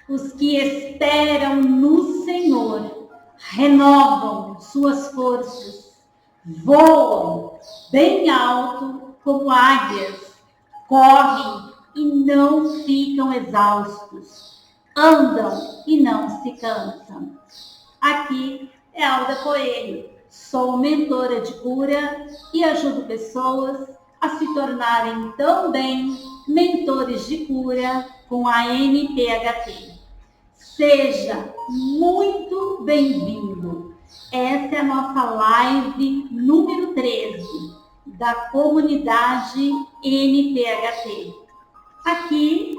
Os que esperam no Senhor renovam suas forças, voam bem alto como águias, correm e não ficam exaustos, andam e não se cansam. Aqui é Alda Coelho, sou mentora de cura e ajudo pessoas a se tornarem também mentores de cura com a NPHT. Seja muito bem-vindo. Essa é a nossa live número 13 da comunidade NPHT. Aqui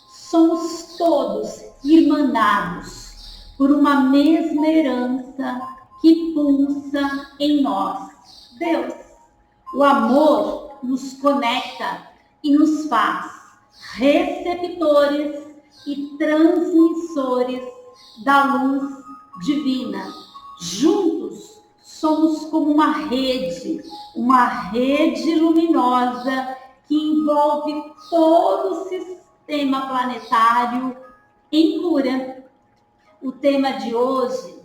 somos todos irmanados por uma mesma herança que pulsa em nós, Deus. O amor nos conecta e nos faz receptores e transmissores da luz divina. Juntos somos como uma rede luminosa que envolve todo o sistema planetário em cura. O tema de hoje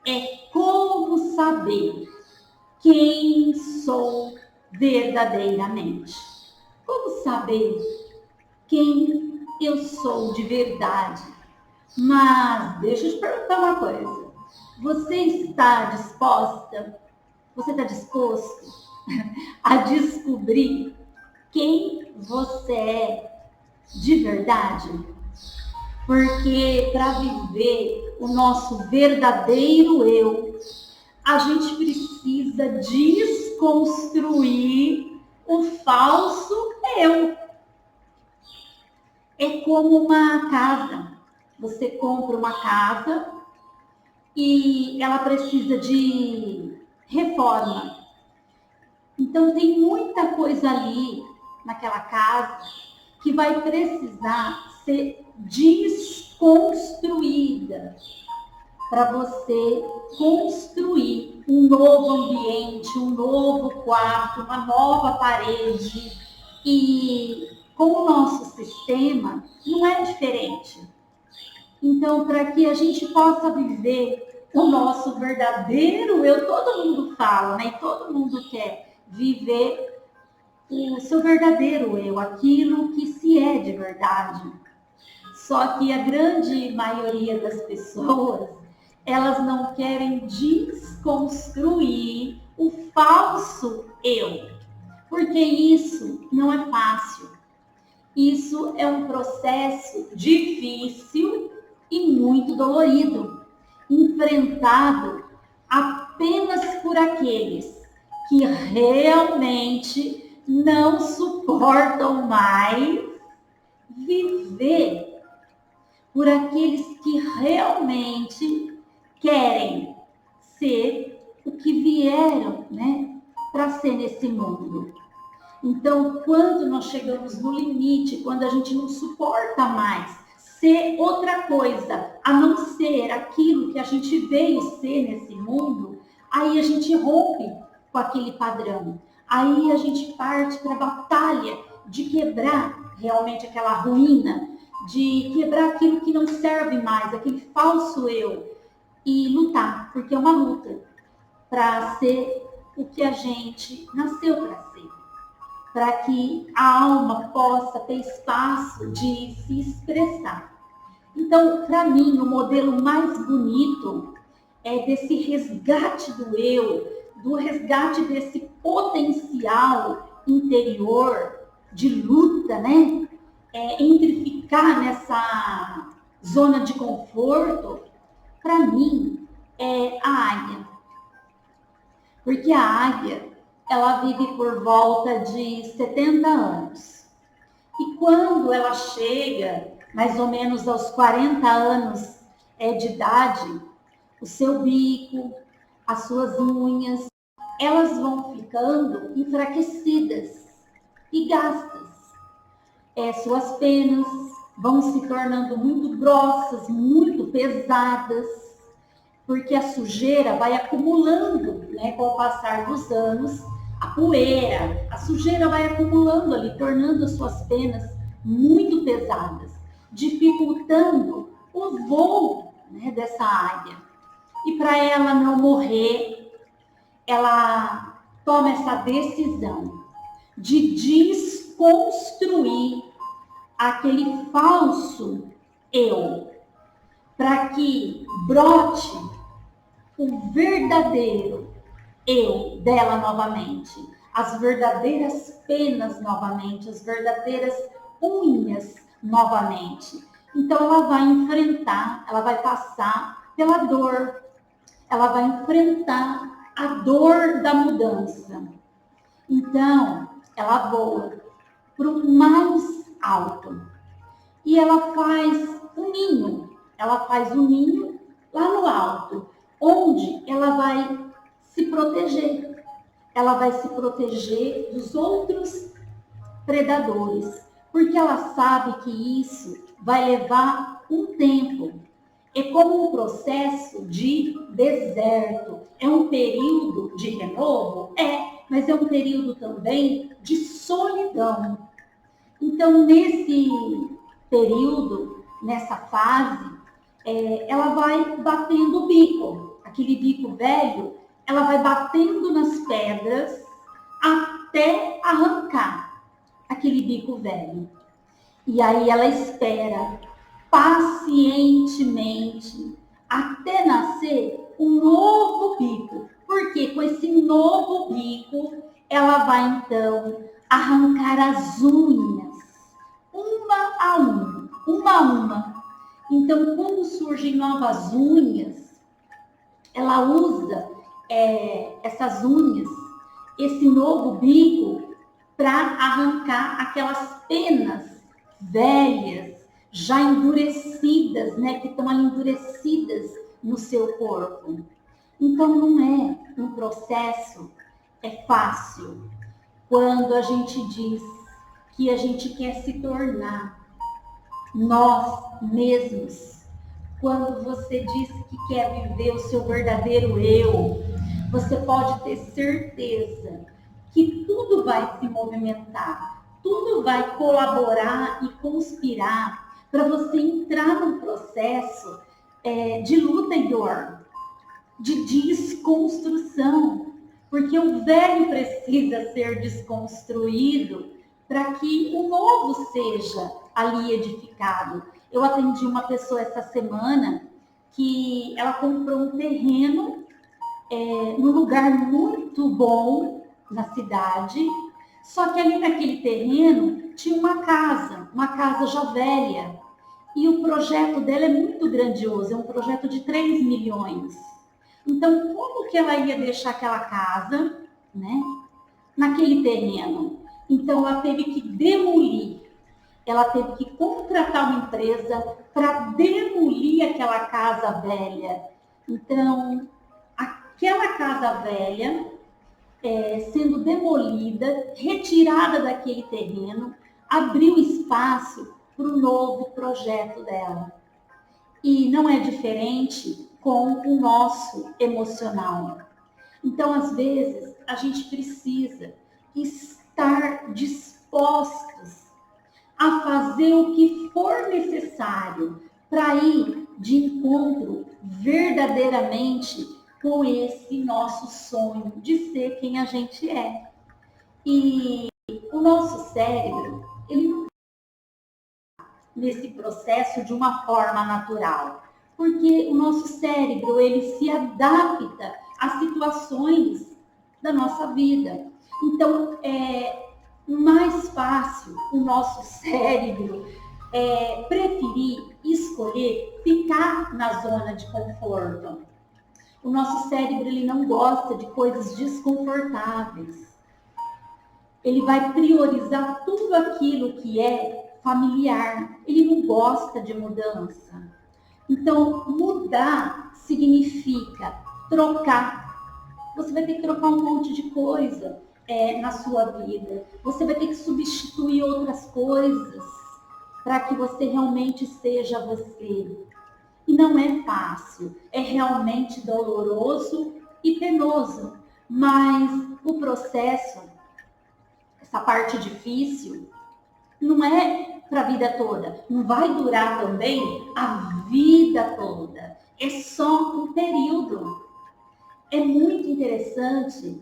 é como saber quem sou verdadeiramente. Como saber quem eu sou de verdade? Mas deixa eu te perguntar uma coisa. Você está disposta? Você está disposto a descobrir quem você é de verdade? Porque para viver o nosso verdadeiro eu, a gente precisa desconstruir o falso eu. É como uma casa. Você compra uma casa e ela precisa de reforma. Então tem muita coisa ali naquela casa que vai precisar ser desconstruída para você construir um novo ambiente, um novo quarto, uma nova parede. E com o nosso sistema não é diferente. Então, para que a gente possa viver o nosso verdadeiro eu, todo mundo fala, né? E todo mundo quer viver o seu verdadeiro eu, aquilo que se é de verdade. Só que a grande maioria das pessoas, elas não querem desconstruir o falso eu, porque isso não é fácil. Isso é um processo difícil e muito dolorido, enfrentado apenas por aqueles que realmente não suportam mais viver, por aqueles que realmente querem ser o que vieram, né, para ser nesse mundo. Então, quando nós chegamos no limite, quando a gente não suporta mais ser outra coisa, a não ser aquilo que a gente veio ser nesse mundo, aí a gente rompe com aquele padrão. Aí a gente parte para a batalha de quebrar realmente aquela ruína, de quebrar aquilo que não serve mais, aquele falso eu, e lutar, porque é uma luta para ser o que a gente nasceu para ser, para que a alma possa ter espaço de se expressar. Então, para mim, o modelo mais bonito é desse resgate do eu, do resgate desse potencial interior de luta, né? Entre ficar nessa zona de conforto, para mim, é a águia. Porque a águia, ela vive por volta de 70 anos. E quando ela chega, mais ou menos aos 40 anos de idade, o seu bico, as suas unhas, elas vão ficando enfraquecidas e gastas. Suas penas vão se tornando muito grossas, muito pesadas, porque a sujeira vai acumulando, né, com o passar dos anos, a poeira, a sujeira vai acumulando ali, tornando as suas penas muito pesadas, dificultando o voo, né, dessa águia. E para ela não morrer, ela toma essa decisão de desconstruir aquele falso eu, para que brote o verdadeiro eu dela novamente, as verdadeiras penas novamente, as verdadeiras unhas novamente. Então ela vai enfrentar, ela vai passar pela dor, ela vai enfrentar a dor da mudança. Então ela voa para o mais alto e ela faz um ninho lá no alto, onde ela vai se proteger. Ela vai se proteger dos outros predadores, porque ela sabe que isso vai levar um tempo. É como um processo de deserto. É um período de renovo? Mas é um período também de solidão. Então, nesse período, nessa fase, ela vai batendo o bico, aquele bico velho, ela vai batendo nas pedras até arrancar aquele bico velho. E aí ela espera pacientemente até nascer um novo bico. Porque com esse novo bico, ela vai então arrancar as unhas, uma a uma. Então, quando surgem novas unhas, ela usa essas unhas, esse novo bico, para arrancar aquelas penas velhas, já endurecidas, né, que estão ali endurecidas no seu corpo. Então, não é um processo fácil. Quando a gente diz que a gente quer se tornar nós mesmos, quando você diz que quer viver o seu verdadeiro eu, você pode ter certeza que tudo vai se movimentar, tudo vai colaborar e conspirar para você entrar num processo de luta e dor, de desconstrução, porque o velho precisa ser desconstruído para que o novo seja ali edificado. Eu atendi uma pessoa essa semana que ela comprou um terreno num lugar muito bom na cidade, só que ali naquele terreno tinha uma casa já velha, e o projeto dela é muito grandioso, é um projeto de 3 milhões. Então, como que ela ia deixar aquela casa, né, naquele terreno? Então, ela teve que demolir, ela teve que contratar uma empresa para demolir aquela casa velha. Então, aquela casa velha, sendo demolida, retirada daquele terreno, abriu espaço para o novo projeto dela. E não é diferente com o nosso emocional. Então, às vezes, a gente precisa estar dispostos a fazer o que for necessário para ir de encontro verdadeiramente com esse nosso sonho de ser quem a gente é. E o nosso cérebro, ele não nesse processo de uma forma natural, porque o nosso cérebro, ele se adapta às situações da nossa vida. Então, é mais fácil o nosso cérebro preferir, escolher ficar na zona de conforto. O nosso cérebro, ele não gosta de coisas desconfortáveis. Ele vai priorizar tudo aquilo que é familiar. Ele não gosta de mudança. Então, mudar significa trocar. Você vai ter que trocar um monte de coisa na sua vida. Você vai ter que substituir outras coisas para que você realmente seja você. E não é fácil. É realmente doloroso e penoso. Mas o processo, essa parte difícil, não é para a vida toda, não vai durar também a vida toda. É só um período. É muito interessante,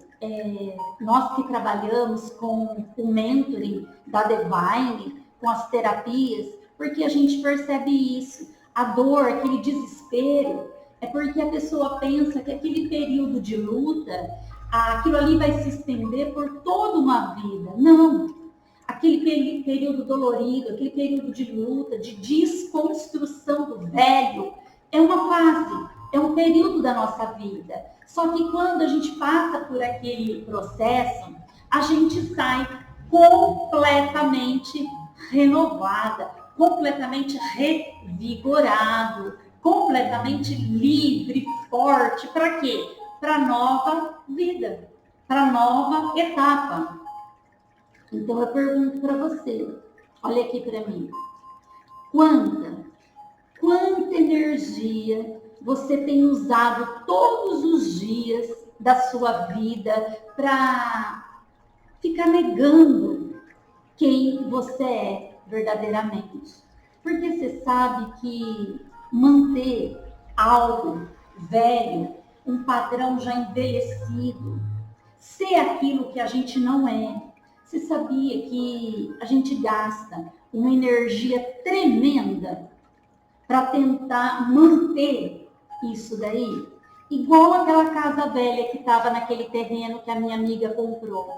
nós que trabalhamos com o mentoring da Divine, com as terapias, porque a gente percebe isso. A dor, aquele desespero, é porque a pessoa pensa que aquele período de luta, aquilo ali vai se estender por toda uma vida. Não. Aquele período dolorido, aquele período de luta, de desconstrução do velho, é uma fase, é um período da nossa vida. Só que quando a gente passa por aquele processo, a gente sai completamente renovada, completamente revigorado, completamente livre, forte. Para quê? Para nova vida, para nova etapa. Então eu pergunto para você, olha aqui para mim, quanta energia você tem usado todos os dias da sua vida para ficar negando quem você é verdadeiramente? Porque você sabe que manter algo velho, um padrão já envelhecido, ser aquilo que a gente não é. Você sabia que a gente gasta uma energia tremenda para tentar manter isso daí? Igual aquela casa velha que estava naquele terreno que a minha amiga comprou.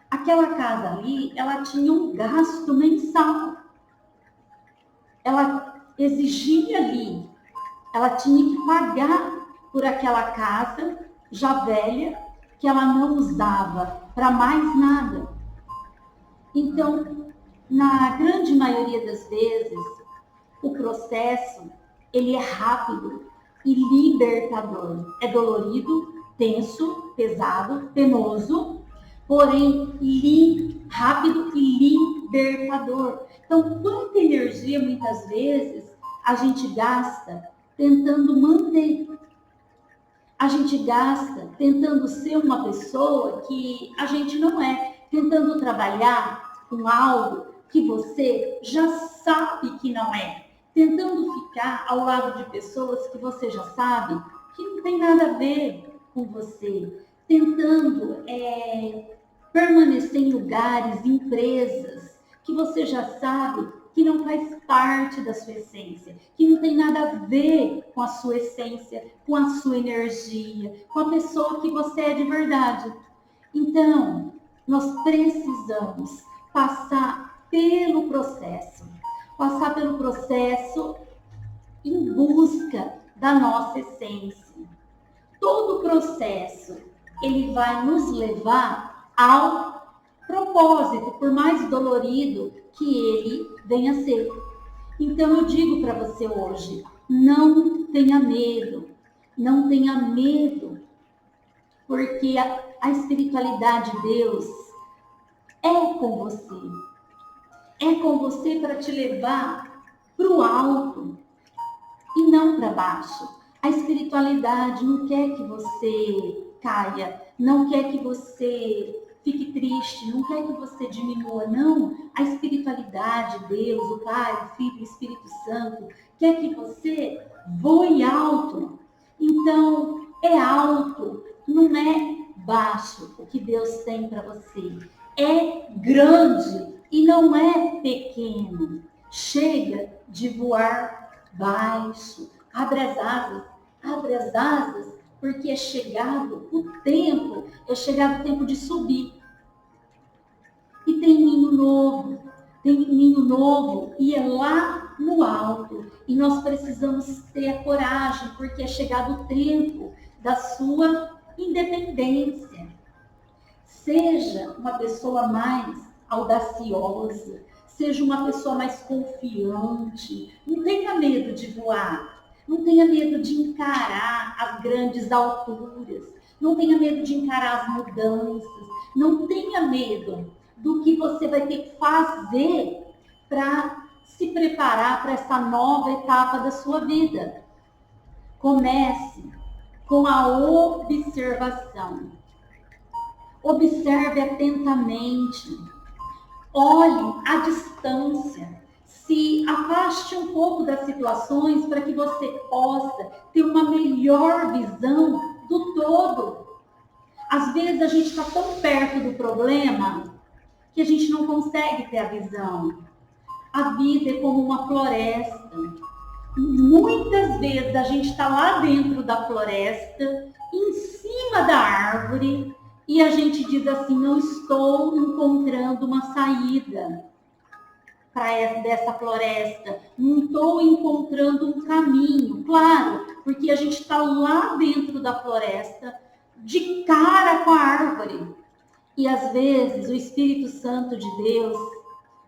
Aquela casa ali, ela tinha um gasto mensal. Ela exigia ali, ela tinha que pagar por aquela casa já velha, que ela não usava para mais nada. Então, na grande maioria das vezes, o processo, ele é rápido e libertador. É dolorido, tenso, pesado, penoso, porém rápido e libertador. Então, quanta energia muitas vezes a gente gasta tentando manter. A gente gasta tentando ser uma pessoa que a gente não é, tentando trabalhar com algo que você já sabe que não é, tentando ficar ao lado de pessoas que você já sabe que não tem nada a ver com você, tentando permanecer em lugares, empresas que você já sabe que não faz parte da sua essência, que não tem nada a ver com a sua essência, com a sua energia, com a pessoa que você é de verdade. Então, nós precisamos passar pelo processo em busca da nossa essência. Todo o processo, ele vai nos levar ao propósito, por mais dolorido que ele venha a ser. Então eu digo para você hoje, não tenha medo, porque a espiritualidade de Deus é com você para te levar para o alto e não para baixo. A espiritualidade não quer que você caia, não quer que você fique triste, não quer que você diminua, não. A espiritualidade, Deus, o Pai, o Filho, o Espírito Santo, quer que você voe alto. Então, é alto, não é baixo o que Deus tem para você. É grande e não é pequeno. Chega de voar baixo. Abre as asas, porque é chegado o tempo de subir. E tem ninho novo, e é lá no alto. E nós precisamos ter a coragem, porque é chegado o tempo da sua independência. Seja uma pessoa mais audaciosa, seja uma pessoa mais confiante, não tenha medo de voar. Não tenha medo de encarar as grandes alturas. Não tenha medo de encarar as mudanças. Não tenha medo do que você vai ter que fazer para se preparar para essa nova etapa da sua vida. Comece com a observação. Observe atentamente. Olhe à distância. se afaste um pouco das situações para que você possa ter uma melhor visão do todo. Às vezes a gente está tão perto do problema que a gente não consegue ter a visão. A vida é como uma floresta. Muitas vezes a gente está lá dentro da floresta, em cima da árvore, e a gente diz assim, não estou encontrando uma saída dessa floresta, não estou encontrando um caminho. Claro, porque a gente está lá dentro da floresta, de cara com a árvore. E às vezes o Espírito Santo de Deus,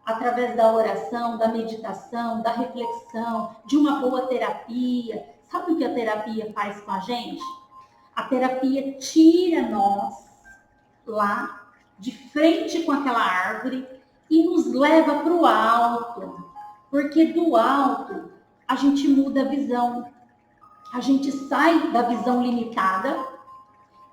através da oração, da meditação, da reflexão, de uma boa terapia. Sabe o que a terapia faz com a gente? A terapia tira nós lá, de frente com aquela árvore, e nos leva para o alto. Porque do alto a gente muda a visão. A gente sai da visão limitada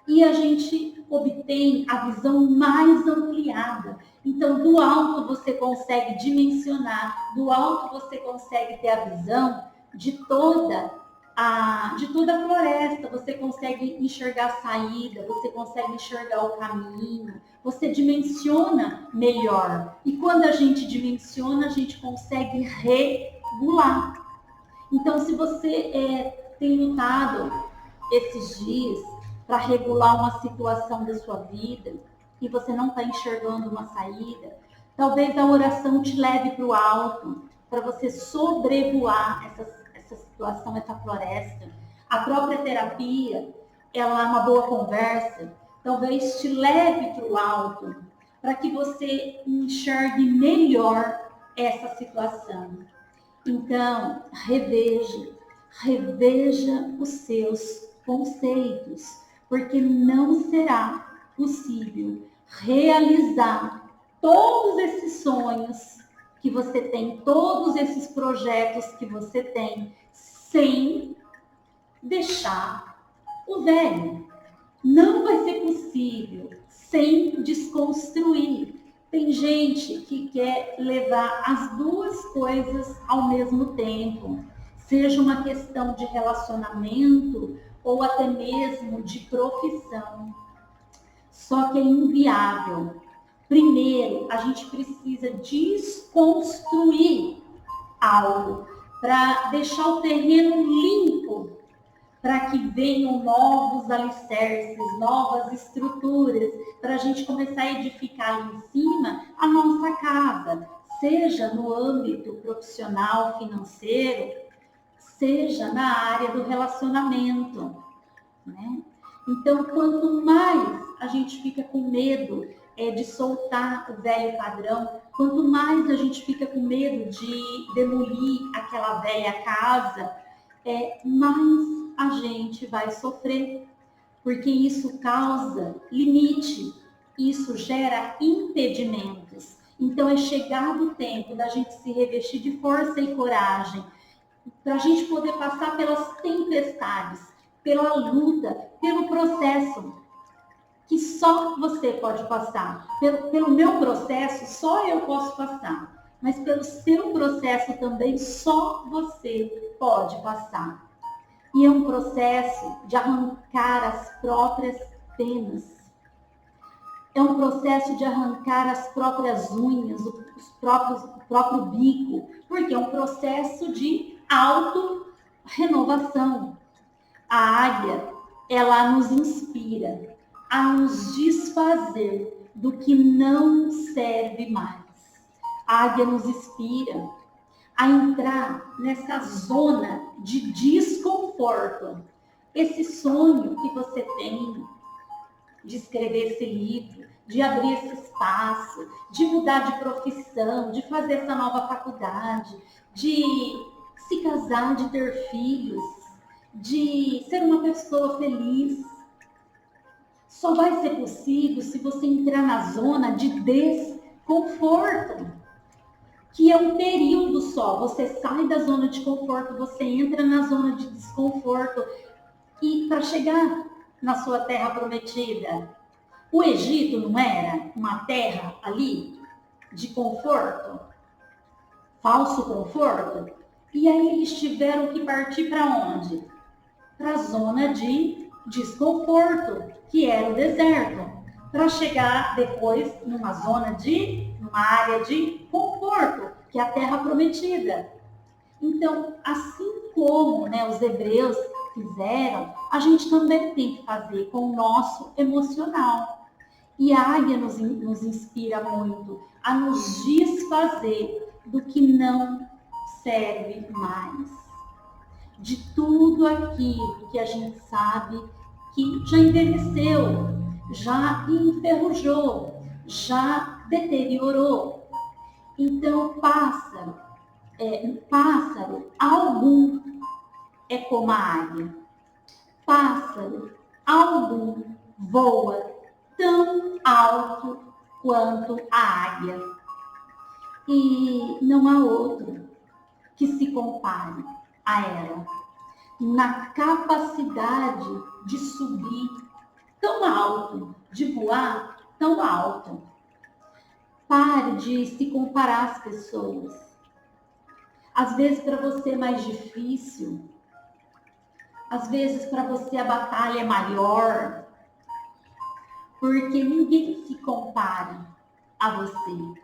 e a gente obtém a visão mais ampliada. Então, do alto você consegue dimensionar, do alto você consegue ter a visão de toda a floresta, você consegue enxergar a saída, você consegue enxergar o caminho, você dimensiona melhor. E quando a gente dimensiona, a gente consegue regular. Então, se você tem lutado esses dias para regular uma situação da sua vida e você não está enxergando uma saída, talvez a oração te leve para o alto, para você sobrevoar essa situação, essa floresta. A própria terapia, ela é uma boa conversa, talvez te leve para o alto, para que você enxergue melhor essa situação. Então, reveja os seus conceitos, porque não será possível realizar todos esses sonhos que você tem, todos esses projetos que você tem, sem deixar o velho. Não vai ser possível sem desconstruir. Tem gente que quer levar as duas coisas ao mesmo tempo, seja uma questão de relacionamento ou até mesmo de profissão. Só que é inviável. Primeiro, a gente precisa desconstruir algo para deixar o terreno limpo, para que venham novos alicerces, novas estruturas, para a gente começar a edificar ali em cima a nossa casa, seja no âmbito profissional, financeiro, seja na área do relacionamento, né? Então, quanto mais a gente fica com medo de soltar o velho padrão, quanto mais a gente fica com medo de demolir aquela velha casa, mais a gente vai sofrer, porque isso causa limite, isso gera impedimentos. Então, é chegado o tempo da gente se revestir de força e coragem, para a gente poder passar pelas tempestades, pela luta, pelo processo, que só você pode passar. Pelo meu processo, só eu posso passar. Mas pelo seu processo também, só você pode passar. E é um processo de arrancar as próprias penas. É um processo de arrancar as próprias unhas, o próprio bico, porque é um processo de auto-renovação. A águia, ela nos inspira a nos desfazer do que não serve mais. A águia nos inspira a entrar nessa zona de desconforto. Esse sonho que você tem de escrever esse livro, de abrir esse espaço, de mudar de profissão, de fazer essa nova faculdade, de se casar, de ter filhos, de ser uma pessoa feliz, só vai ser possível se você entrar na zona de desconforto, que é um período só. Você sai da zona de conforto, você entra na zona de desconforto, e para chegar na sua terra prometida, o Egito não era uma terra ali de conforto? falso conforto. E aí eles tiveram que partir para onde? Para a zona de desconforto, que era o deserto, para chegar depois numa área de conforto, que é a terra prometida. Então, assim como, né, os hebreus fizeram, a gente também tem que fazer com o nosso emocional. E a águia nos inspira muito a nos desfazer do que não serve mais. De tudo aquilo que a gente sabe que já envelheceu, já enferrujou, já deteriorou. Então, pássaro algum é como a águia. Pássaro algum voa tão alto quanto a águia. E não há outro que se compare a ela na capacidade de subir tão alto, de voar tão alto. Pare de se comparar às pessoas. Às vezes para você é mais difícil, às vezes para você a batalha é maior, porque ninguém se compara a você.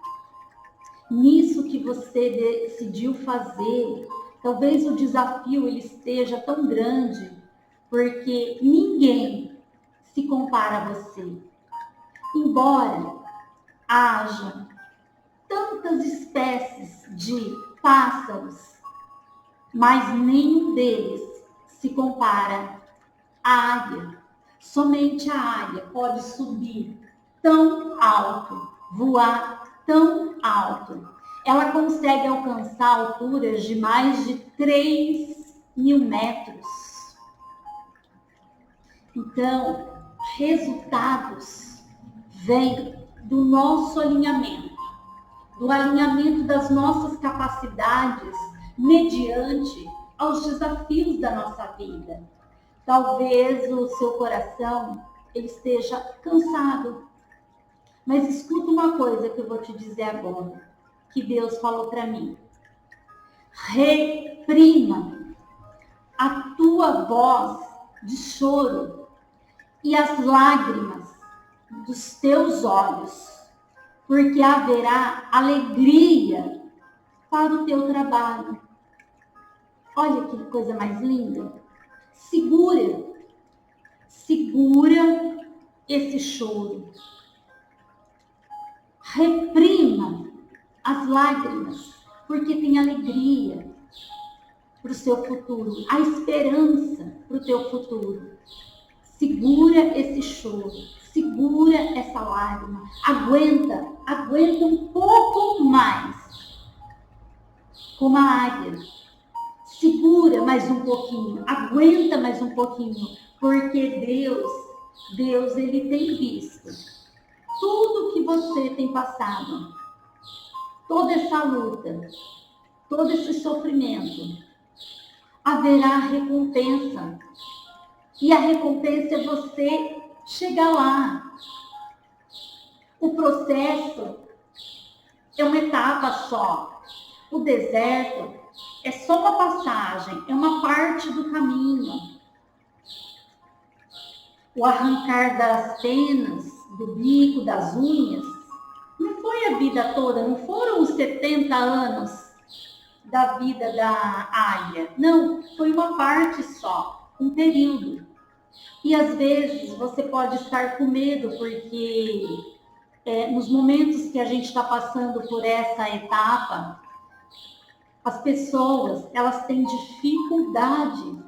Nisso que você decidiu fazer, talvez o desafio ele esteja tão grande, porque ninguém se compara a você. Embora haja tantas espécies de pássaros, mas nenhum deles se compara à águia. Somente a águia pode subir tão alto, voar tão alto. Ela consegue alcançar alturas de mais de 3.000 metros. Então, resultados vêm do nosso alinhamento, do alinhamento das nossas capacidades mediante aos desafios da nossa vida. Talvez o seu coração ele esteja cansado, mas escuta uma coisa que eu vou te dizer agora, que Deus falou para mim. Reprima a tua voz de choro e as lágrimas dos teus olhos, porque haverá alegria para o teu trabalho. Olha que coisa mais linda. Segura esse choro. Reprima as lágrimas, porque tem alegria para o seu futuro, a esperança para o teu futuro. Segura esse choro, segura essa lágrima, aguenta um pouco mais, como a águia. Segura mais um pouquinho, aguenta mais um pouquinho, porque Deus ele tem visto tudo que você tem passado, toda essa luta, todo esse sofrimento. Haverá recompensa. E a recompensa é você chegar lá. O processo é uma etapa só. O deserto é só uma passagem, é uma parte do caminho. O arrancar das penas, do bico, das unhas, não foi a vida toda, não foram os 70 anos da vida da águia. Não, foi uma parte só, um período. E às vezes você pode estar com medo, porque nos momentos que a gente está passando por essa etapa, as pessoas, elas têm dificuldade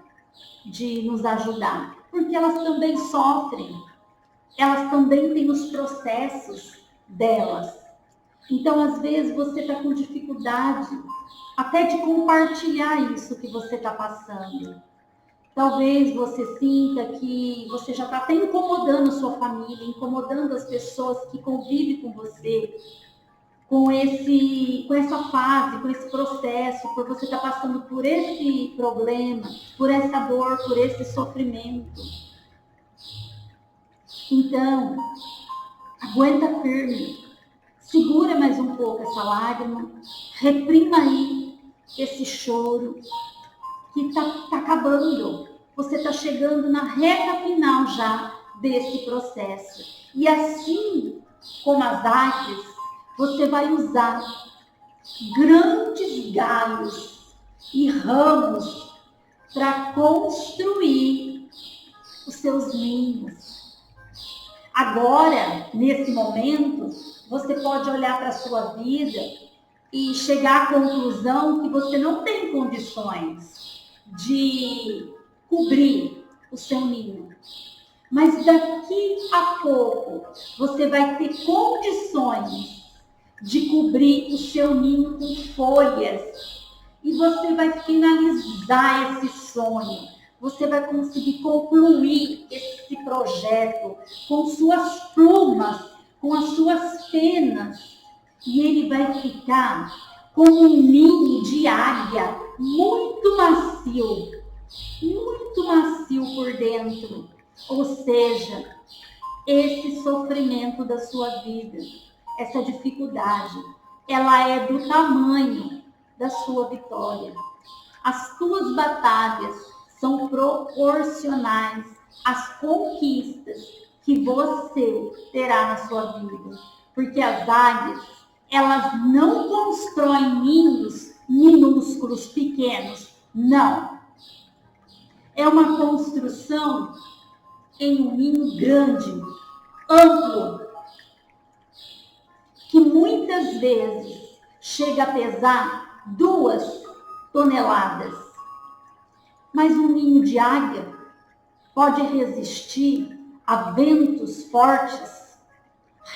de nos ajudar, porque elas também sofrem, elas também têm os processos delas. Então, às vezes, você está com dificuldade até de compartilhar isso que você está passando. Talvez você sinta que você já está até incomodando a sua família, incomodando as pessoas que convivem com você, com essa fase, com esse processo, por você estar passando por esse problema, por essa dor, por esse sofrimento. Então, aguenta firme, segura mais um pouco essa lágrima, Reprima aí esse choro que tá acabando. Você está chegando na reta final já desse processo. E assim como as águias, você vai usar grandes galhos e ramos para construir os seus ninhos. Agora, nesse momento, você pode olhar para a sua vida e chegar à conclusão que você não tem condições de cobrir o seu ninho. Mas daqui a pouco, você vai ter condições de cobrir o seu ninho com folhas. E você vai finalizar esse sonho. Você vai conseguir concluir esse projeto com suas plumas, com as suas penas. E ele vai ficar como um ninho de águia, muito macio por dentro. Ou seja, esse sofrimento da sua vida, essa dificuldade, ela é do tamanho da sua vitória. As tuas batalhas são proporcionais às conquistas que você terá na sua vida. Porque as águias, elas não constroem ninhos minúsculos, pequenos. Não. É uma construção em um ninho grande, amplo, que muitas vezes chega a pesar 2 toneladas. Mas um ninho de águia pode resistir a ventos fortes,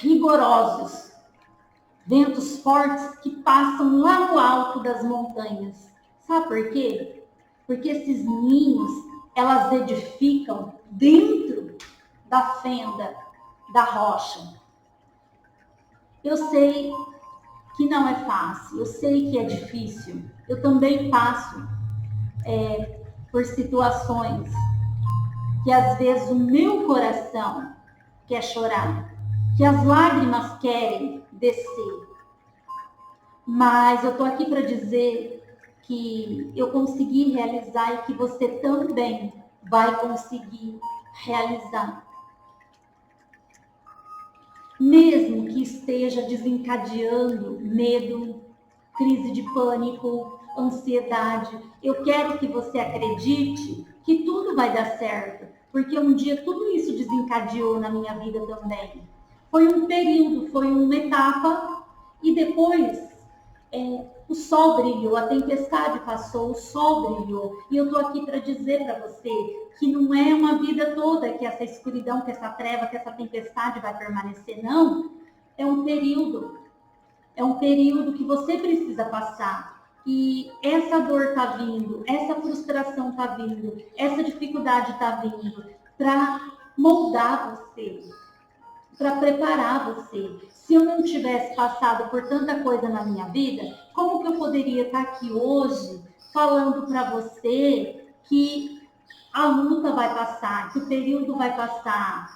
rigorosos, ventos fortes que passam lá no alto das montanhas. Sabe por quê? Porque esses ninhos, elas edificam dentro da fenda da rocha. Eu sei que não é fácil, eu sei que é difícil. Eu também passo por situações que às vezes o meu coração quer chorar, que as lágrimas querem descer. Mas eu estou aqui para dizer que eu consegui realizar e que você também vai conseguir realizar. Mesmo que esteja desencadeando medo, crise de pânico, ansiedade, eu quero que você acredite que tudo vai dar certo, porque um dia tudo isso desencadeou na minha vida também. Foi um período, foi uma etapa, e depois o sol brilhou, a tempestade passou, o sol brilhou. E eu estou aqui para dizer para você que não é uma vida toda que essa escuridão, que essa treva, que essa tempestade vai permanecer, não. É um período que você precisa passar. E essa dor está vindo, essa frustração está vindo, essa dificuldade está vindo para moldar você, para preparar você. Se eu não tivesse passado por tanta coisa na minha vida, como que eu poderia estar aqui hoje falando para você que a luta vai passar, que o período vai passar?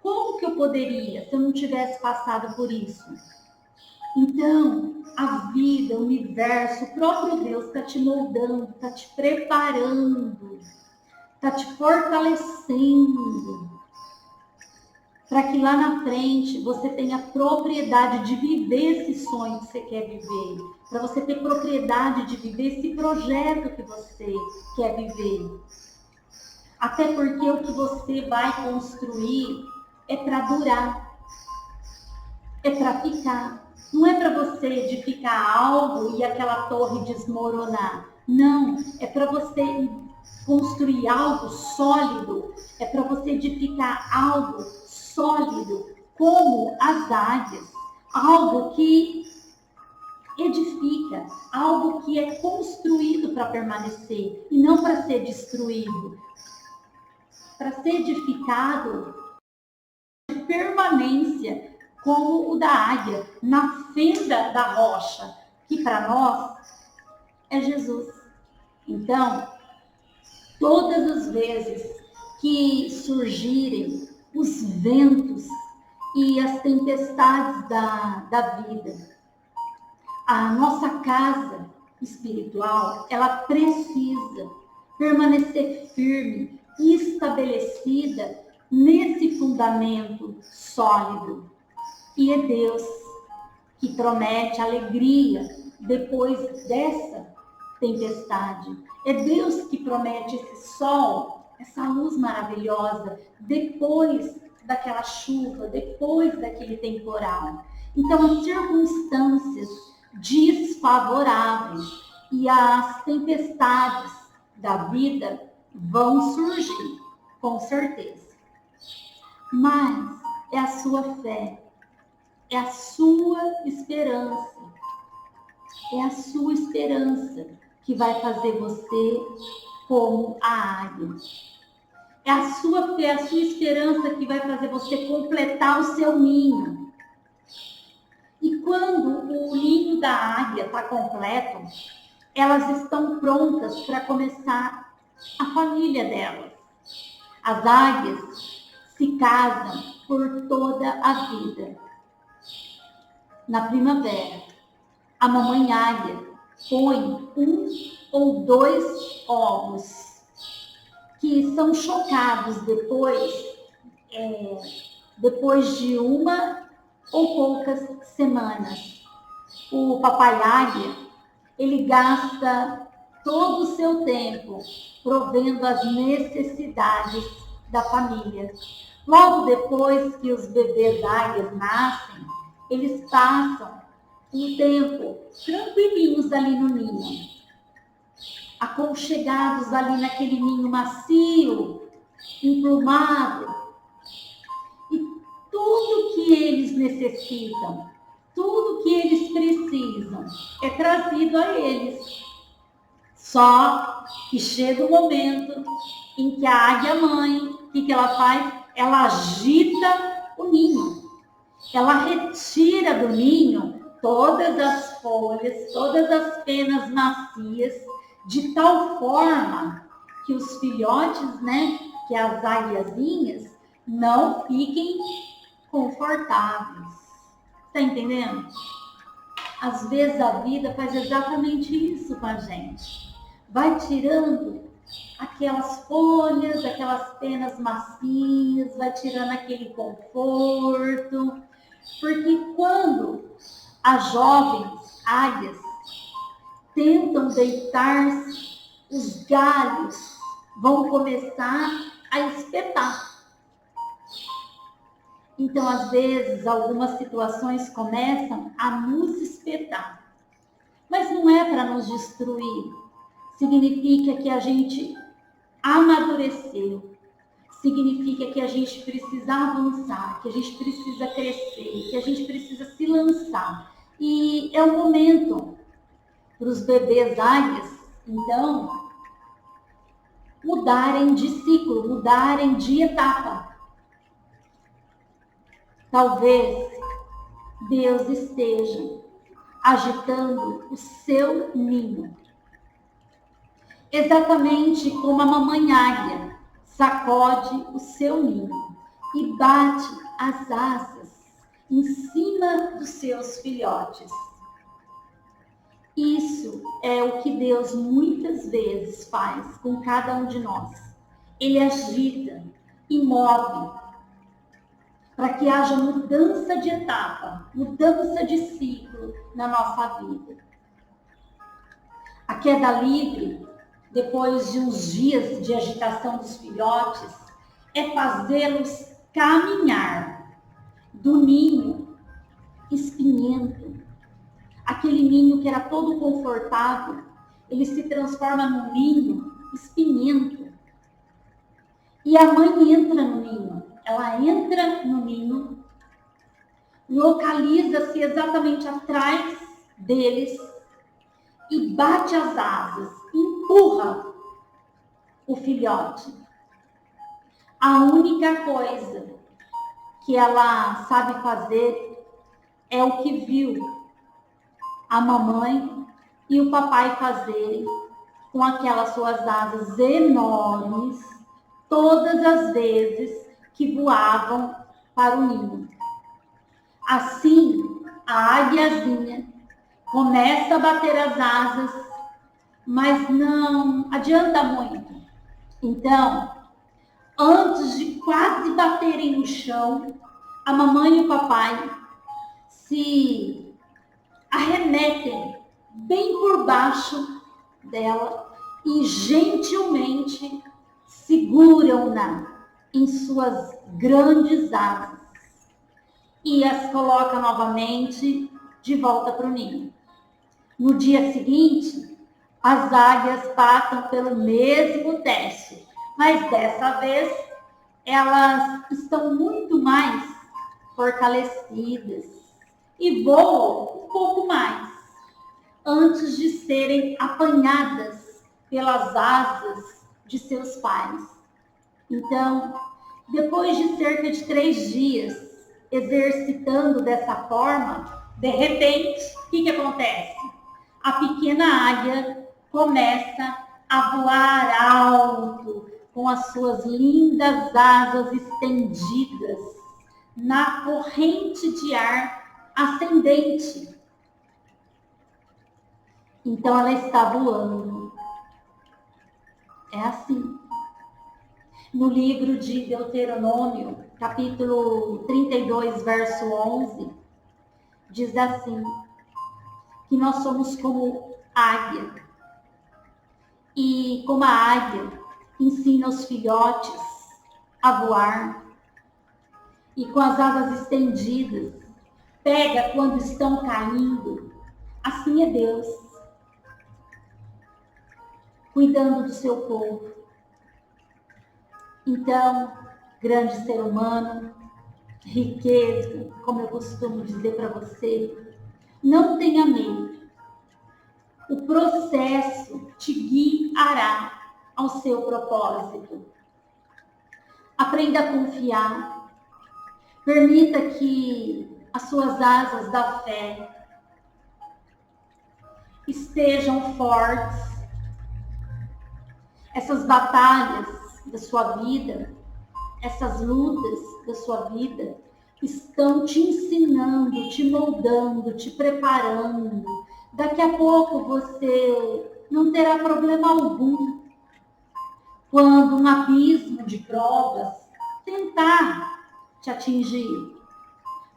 Como que eu poderia se eu não tivesse passado por isso? Então, a vida, o universo, o próprio Deus está te moldando, está te preparando, está te fortalecendo, para que lá na frente você tenha propriedade de viver esse sonho que você quer viver, para você ter propriedade de viver esse projeto que você quer viver. Até porque o que você vai construir é para durar, é para ficar. Não é para você edificar algo e aquela torre desmoronar. Não, é para você construir algo sólido, é para você edificar algo sólido, como as águias, algo que edifica, algo que é construído para permanecer e não para ser destruído. Para ser edificado de permanência, como o da águia, na fenda da rocha, que para nós é Jesus. Então, todas as vezes que surgirem os ventos e as tempestades da vida, a nossa casa espiritual, ela precisa permanecer firme e estabelecida nesse fundamento sólido. E é Deus que promete alegria depois dessa tempestade. É Deus que promete esse sol, essa luz maravilhosa, depois daquela chuva, depois daquele temporal. Então, as circunstâncias desfavoráveis e as tempestades da vida vão surgir, com certeza. Mas é a sua fé, é a sua esperança, é a sua esperança que vai fazer você como a águia. É a sua fé, a sua esperança que vai fazer você completar o seu ninho. E quando o ninho da águia está completo, elas estão prontas para começar a família delas. As águias se casam por toda a vida. Na primavera, a mamãe águia põe 1 ou 2 ovos que são chocados depois de 1 ou poucas semanas. O papai águia, ele gasta todo o seu tempo provendo as necessidades da família. Logo depois que os bebês águias nascem, eles passam um tempo tranquilinhos ali no ninho, aconchegados ali naquele ninho macio, emplumado. E tudo que eles necessitam, tudo que eles precisam é trazido a eles. Só que chega o momento em que a águia mãe, o que ela faz? Ela agita o ninho. Ela retira do ninho todas as folhas, todas as penas macias, de tal forma que os filhotes, que as águiazinhas, não fiquem confortáveis. Está entendendo? Às vezes a vida faz exatamente isso com a gente. Vai tirando aquelas folhas, aquelas penas macias, vai tirando aquele conforto. Porque quando as jovens águias tentam deitar-se, os galhos vão começar a espetar. Então, às vezes, algumas situações começam a nos espetar. Mas não é para nos destruir. Significa que a gente amadureceu. Significa que a gente precisa avançar, que a gente precisa crescer, que a gente precisa se lançar. E é o momento para os bebês águias, então, mudarem de ciclo, mudarem de etapa. Talvez Deus esteja agitando o seu ninho. Exatamente como a mamãe águia sacode o seu ninho e bate as asas em cima dos seus filhotes. Isso é o que Deus muitas vezes faz com cada um de nós. Ele agita e move para que haja mudança de etapa, mudança de ciclo na nossa vida. A queda livre, depois de uns dias de agitação dos filhotes, é fazê-los caminhar do ninho espinhento. Aquele ninho que era todo confortável, ele se transforma num ninho espinhento. E a mãe entra no ninho. Ela entra no ninho, localiza-se exatamente atrás deles e bate as asas, empurra o filhote. A única coisa que ela sabe fazer é o que viu a mamãe e o papai fazerem com aquelas suas asas enormes, todas as vezes que voavam para o ninho. Assim, a águiazinha começa a bater as asas, mas não adianta muito. Então, antes de quase baterem no chão, a mamãe e o papai se arremetem bem por baixo dela e gentilmente seguram-na em suas grandes asas e as colocam novamente de volta para o ninho. No dia seguinte, as águias passam pelo mesmo teste, mas dessa vez elas estão muito mais fortalecidas e voam um pouco mais antes de serem apanhadas pelas asas de seus pais. Então, depois de cerca de 3 dias exercitando dessa forma, de repente, o que acontece? A pequena águia começa a voar alto, com as suas lindas asas estendidas na corrente de ar ascendente. Então ela está voando. É assim. No livro de Deuteronômio, capítulo 32, verso 11, diz assim, que nós somos como águia. E como a águia ensina os filhotes a voar, e com as asas estendidas, pega quando estão caindo, assim é Deus, cuidando do seu povo. Então, grande ser humano, riqueza, como eu costumo dizer para você, não tenha medo. O processo te guiará ao seu propósito. Aprenda a confiar. Permita que as suas asas da fé estejam fortes. Essas batalhas da sua vida, essas lutas da sua vida, estão te ensinando, te moldando, te preparando. Daqui a pouco você não terá problema algum quando um abismo de provas tentar te atingir,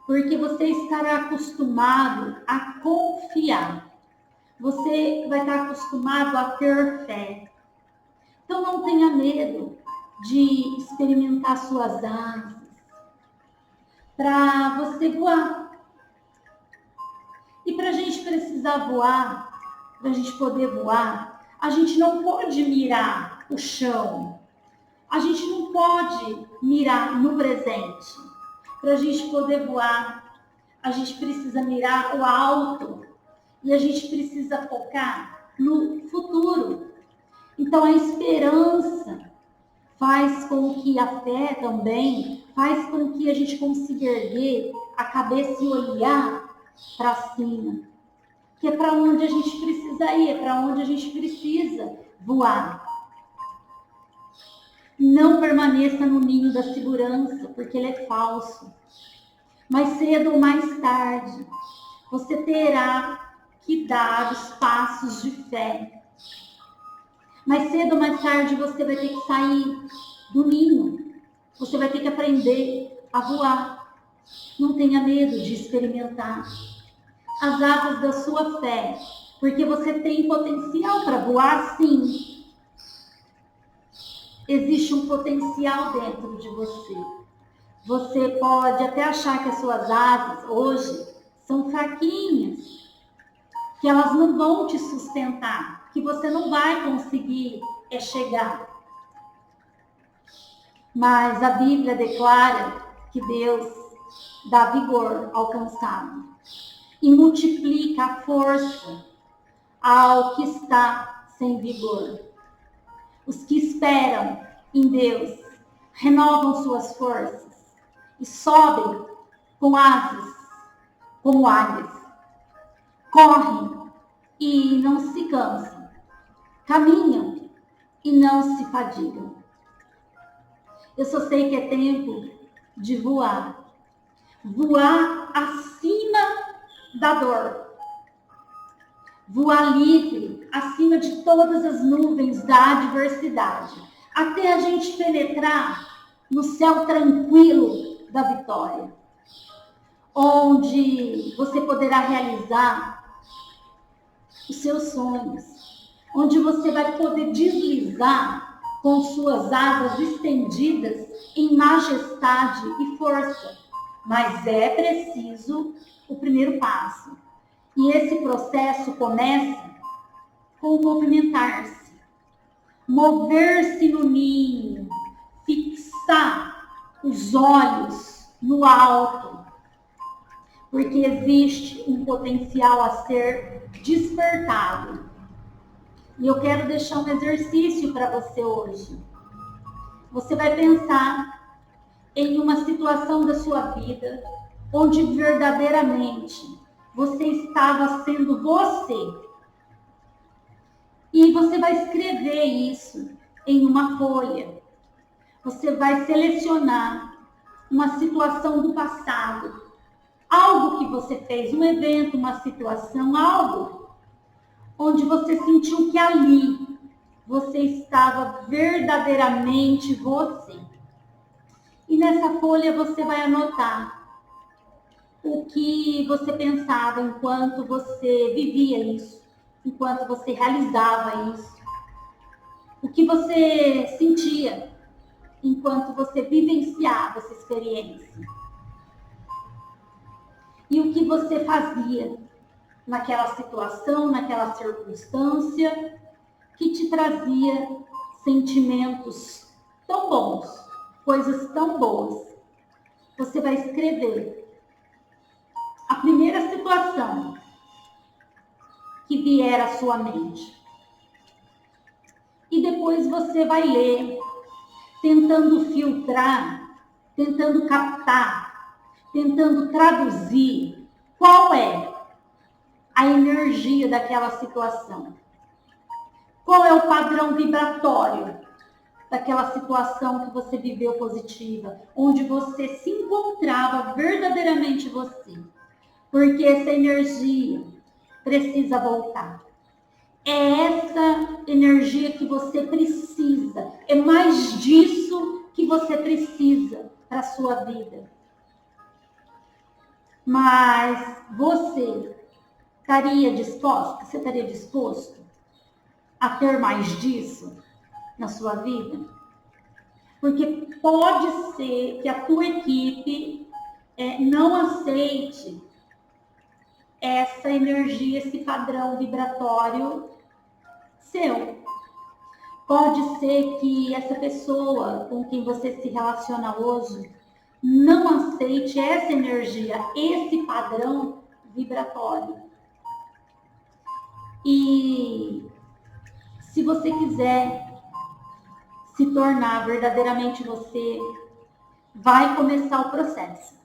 porque você estará acostumado a confiar. Você vai estar acostumado a ter fé. Então não tenha medo de experimentar suas asas para você voar. E para a gente precisar voar, para a gente poder voar, a gente não pode mirar o chão. A gente não pode mirar no presente. Para a gente poder voar, a gente precisa mirar o alto e a gente precisa focar no futuro. Então a esperança faz com que a fé também, faz com que a gente consiga erguer a cabeça e olhar para cima. Que é para onde a gente precisa ir, é para onde a gente precisa voar. Não permaneça no ninho da segurança, porque ele é falso. Mais cedo ou mais tarde, você terá que dar os passos de fé. Mais cedo ou mais tarde, você vai ter que sair do ninho. Você vai ter que aprender a voar. Não tenha medo de experimentar as asas da sua fé, porque você tem potencial para voar, sim. Existe um potencial dentro de você. Você pode até achar que as suas asas hoje são fraquinhas, que elas não vão te sustentar, que você não vai conseguir chegar. Mas a Bíblia declara que Deus dá vigor ao cansado e multiplica a força ao que está sem vigor. Os que esperam em Deus renovam suas forças e sobem com asas como águias. Correm e não se cansam. Caminham e não se fadigam. Eu só sei que é tempo de voar. Voar acima da dor. voar livre acima de todas as nuvens da adversidade, até a gente penetrar no céu tranquilo da vitória, onde você poderá realizar os seus sonhos, onde você vai poder deslizar com suas asas estendidas em majestade e força. Mas é preciso o primeiro passo. E esse processo começa com o movimentar-se. Mover-se no ninho, fixar os olhos no alto, porque existe um potencial a ser despertado. E eu quero deixar um exercício para você hoje. Você vai pensar em uma situação da sua vida onde verdadeiramente você estava sendo você. E você vai escrever isso em uma folha. Você vai selecionar uma situação do passado, algo que você fez, um evento, uma situação, algo onde você sentiu que ali você estava verdadeiramente você. E nessa folha você vai anotar o que você pensava enquanto você vivia isso, enquanto você realizava isso, o que você sentia enquanto você vivenciava essa experiência e o que você fazia naquela situação, naquela circunstância que te trazia sentimentos tão bons, coisas tão boas. Você vai escrever a primeira situação que vier à sua mente. E depois você vai ler, tentando filtrar, tentando captar, tentando traduzir qual é a energia daquela situação. Qual é o padrão vibratório daquela situação que você viveu positiva, onde você se encontrava verdadeiramente você. Porque essa energia precisa voltar. É essa energia que você precisa. É mais disso que você precisa para a sua vida. Mas você estaria disposto? Você estaria disposto a ter mais disso na sua vida? Porque pode ser que a tua equipe não aceite essa energia, esse padrão vibratório seu. Pode ser que essa pessoa com quem você se relaciona hoje não aceite essa energia, esse padrão vibratório. E se você quiser se tornar verdadeiramente você, vai começar o processo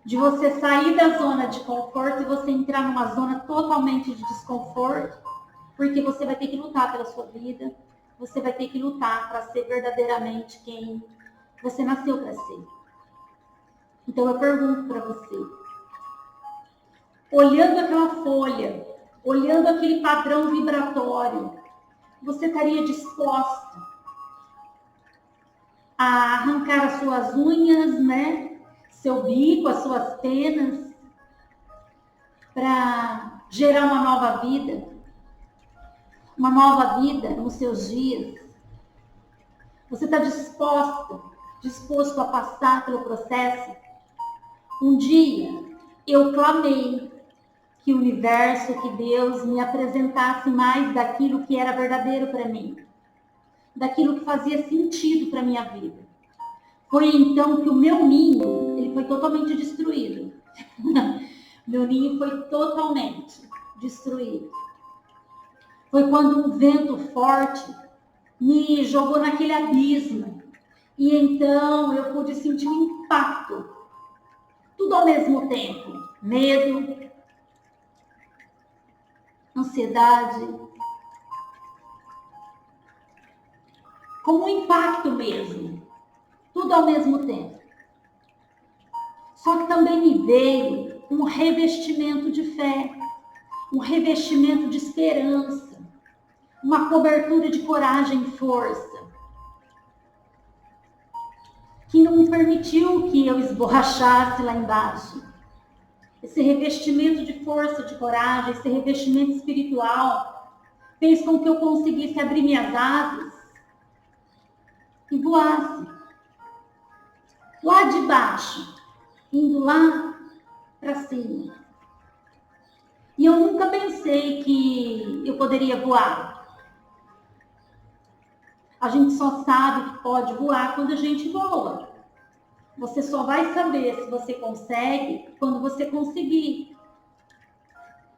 de você sair da zona de conforto e você entrar numa zona totalmente de desconforto, porque você vai ter que lutar pela sua vida, você vai ter que lutar para ser verdadeiramente quem você nasceu para ser. Então eu pergunto para você, olhando aquela folha, olhando aquele padrão vibratório, você estaria disposta a arrancar as suas unhas, né? Seu bico, as suas penas, para gerar uma nova vida nos seus dias? Você está disposto a passar pelo processo? Um dia eu clamei que o universo, que Deus me apresentasse mais daquilo que era verdadeiro para mim, daquilo que fazia sentido para minha vida. Foi então que o meu ninho, ele foi totalmente destruído. Meu ninho foi totalmente destruído. Foi quando um vento forte me jogou naquele abismo. E então eu pude sentir um impacto. Tudo ao mesmo tempo. Medo, ansiedade. Como um impacto mesmo. Tudo ao mesmo tempo. Só que também me veio um revestimento de fé. um revestimento de esperança, uma cobertura de coragem e força, que não permitiu que eu esborrachasse lá embaixo. Esse revestimento de força, de coragem, esse revestimento espiritual, fez com que eu conseguisse abrir minhas asas e voasse lá de baixo, indo lá para cima. E eu nunca pensei que eu poderia voar. A gente só sabe que pode voar quando a gente voa. Você só vai saber se você consegue quando você conseguir.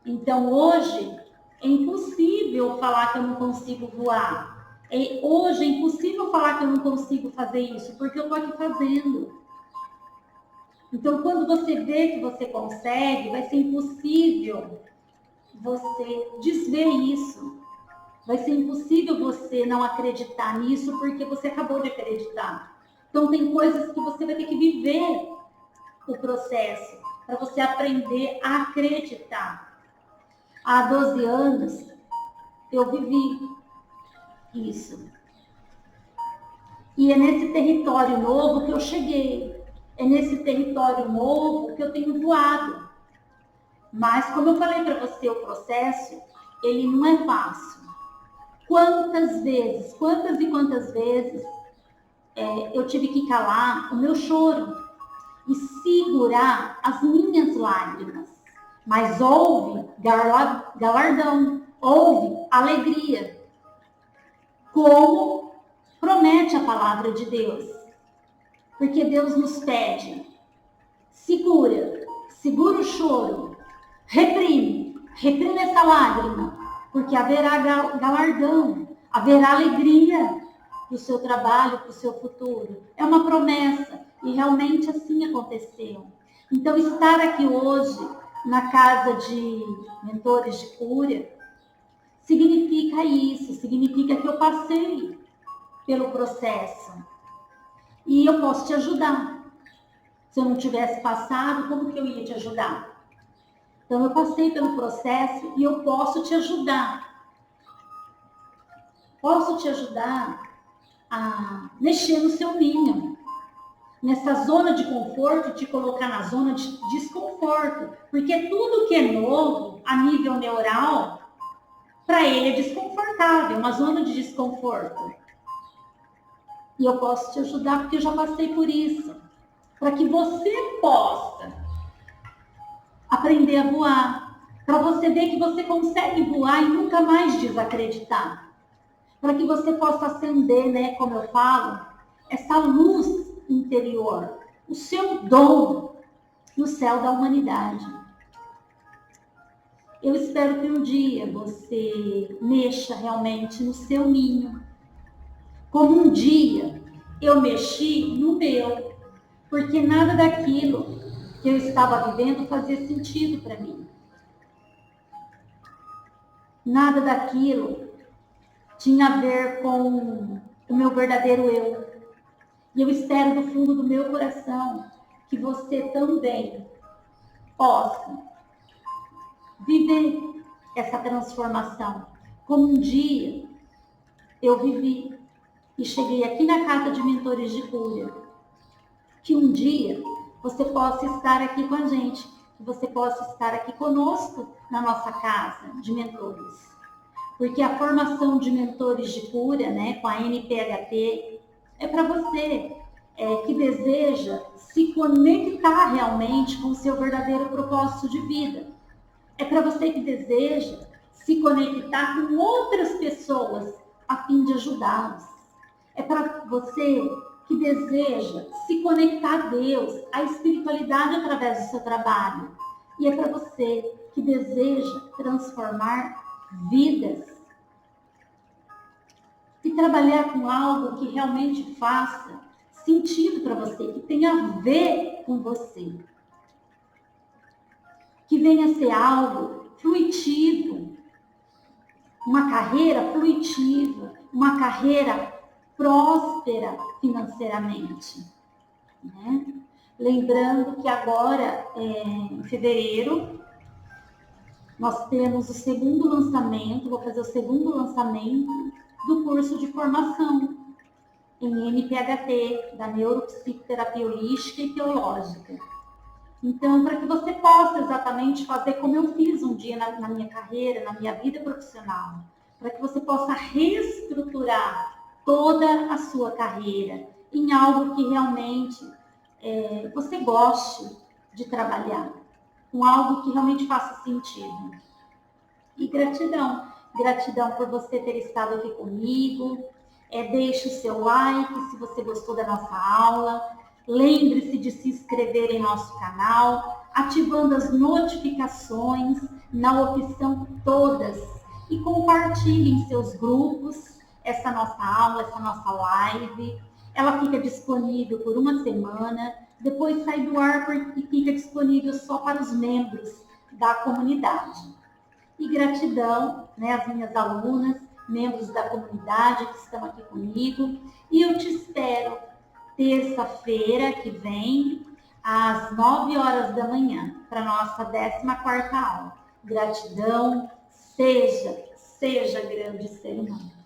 Então, hoje, é impossível falar que eu não consigo voar. Hoje é impossível falar que eu não consigo fazer isso, porque eu estou aqui fazendo. Então, quando você vê que você consegue, vai ser impossível você desver isso. Vai ser impossível você não acreditar nisso, porque você acabou de acreditar. Então, tem coisas que você vai ter que viver o processo, para você aprender a acreditar. Há 12 anos, eu vivi isso. E é nesse território novo que eu cheguei. É nesse território novo que eu tenho voado. Mas, como eu falei para você, o processo, ele não é fácil. Quantas e quantas vezes eu tive que calar o meu choro e segurar as minhas lágrimas. Mas houve galardão, houve alegria. Como promete a palavra de Deus. Porque Deus nos pede, segura o choro, reprime essa lágrima, porque haverá galardão, haverá alegria do seu trabalho, para o seu futuro. É uma promessa, e realmente assim aconteceu. Então, estar aqui hoje, na casa de mentores de cura, significa isso, significa que eu passei pelo processo. E eu posso te ajudar. Se eu não tivesse passado, como que eu ia te ajudar? Então, eu passei pelo processo e eu posso te ajudar. Posso te ajudar a mexer no seu ninho. Nessa zona de conforto, te colocar na zona de desconforto. Porque tudo que é novo, a nível neural, para ele é desconfortável, uma zona de desconforto. E eu posso te ajudar porque eu já passei por isso. Para que você possa aprender a voar. Para você ver que você consegue voar e nunca mais desacreditar. Para que você possa acender, né, como eu falo, essa luz interior, o seu dom no céu da humanidade. Eu espero que um dia você mexa realmente no seu ninho. Como um dia eu mexi no meu, porque nada daquilo que eu estava vivendo fazia sentido para mim. Nada daquilo tinha a ver com o meu verdadeiro eu. E eu espero do fundo do meu coração que você também possa viver essa transformação. Como um dia eu vivi e cheguei aqui na casa de mentores de cura. Que um dia você possa estar aqui com a gente, que você possa estar aqui conosco na nossa casa de mentores. Porque a formação de mentores de cura, né, com a NPHT, é para você que deseja se conectar realmente com o seu verdadeiro propósito de vida. É para você que deseja se conectar com outras pessoas a fim de ajudá-los. É para você que deseja se conectar a Deus, à espiritualidade através do seu trabalho. E é para você que deseja transformar vidas. E trabalhar com algo que realmente faça sentido para você, que tenha a ver com você. Que venha a ser algo fluitivo. Uma carreira fluitiva, uma carreira próspera financeiramente. Né? Lembrando que agora, em fevereiro, nós temos o segundo lançamento, vou fazer o segundo lançamento do curso de formação em NPHT, da Neuropsicoterapia Holística e Teológica. Então, para que você possa exatamente fazer como eu fiz um dia na minha carreira, na minha vida profissional, para que você possa reestruturar toda a sua carreira em algo que realmente você goste de trabalhar, com algo que realmente faça sentido. E gratidão. Gratidão por você ter estado aqui comigo. Deixe o seu like se você gostou da nossa aula. Lembre-se de se inscrever em nosso canal, ativando as notificações na opção todas e compartilhe em seus grupos essa nossa aula, essa nossa live. Ela fica disponível por uma semana, depois sai do ar e fica disponível só para os membros da comunidade. E gratidão, né, às minhas alunas, membros da comunidade que estão aqui comigo. E eu te espero terça-feira que vem, às 9 horas da manhã, para a nossa 14ª aula. Gratidão, seja grande ser humano.